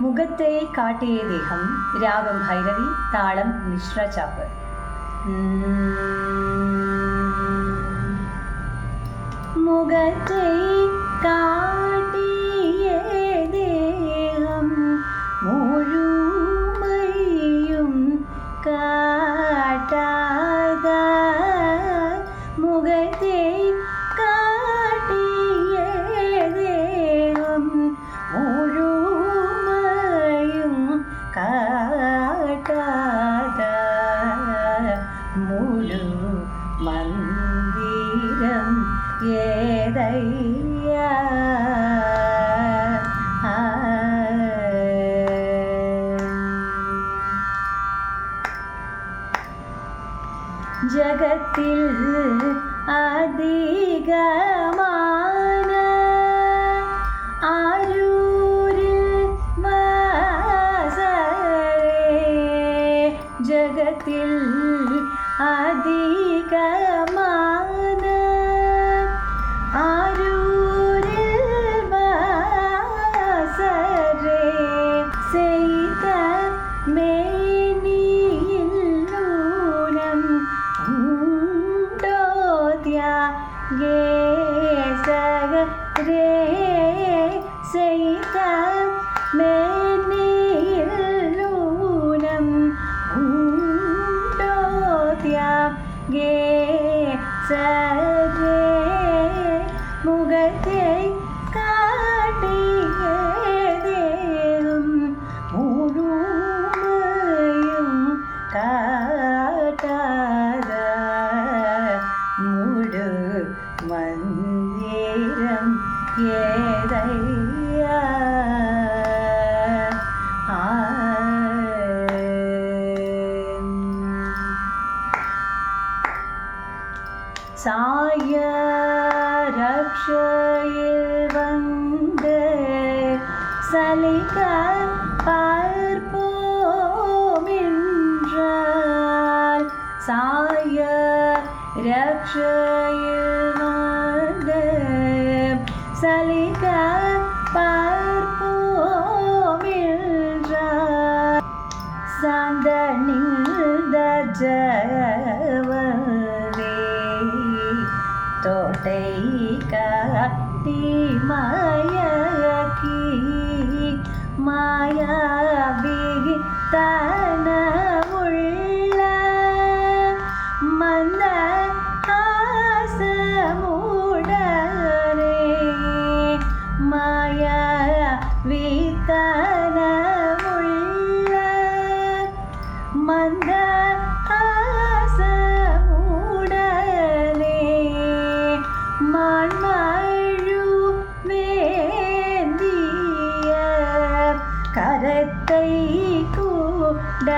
മുഖത്തെ കാട്ടിയ ദേഹം. രാഗം ഭൈരവി, താളം മിശ്ര ചാപ്പ്. മുഖത്തെ കാട്ടിയ ദേഹം മുഴുമയും കാട്ടാത. മുഖത്തെ കാട്ടിയ ദേഹം മുഴുമയും കാട്ടാത. മുഴു മന്ദിരം ഏതയ്യ. ജഗത്തിൽ അധികമാന ആരൂരിൽ വാസരേ. ജഗത്തിൽ അധികമാന ആരൂരിൽ വാസരേ. ചെയ്ത മേനിയിൽ നൂനം േ ചെയ്ത മേനിയിൽ നൂനം ഉണ്ടോത്യാഗേ സരേ. മുഖത്തെ കാട്ടിയ ദേഹം മുഴുമയും കാട്ടാത. മുഴു മന്ദിരം ഏതയ്യ. சாய ரக்ஷையில் வந்து சலிக்க பார்ப்போம் என்றால். சாய ரக்ஷையில் வந்து சலிக்க பார்ப்போம் என்றால். சாந்த நின்ற ஜவனே தோட்டை காட்டி மாயக்கி மாயாவி தனமுள்ள மந்த ஹாசமுடனே. மாயாவி தனமுள்ள மந்த ஹாசமுடனே. மான்மழு வேந்திய கரத்தை கூட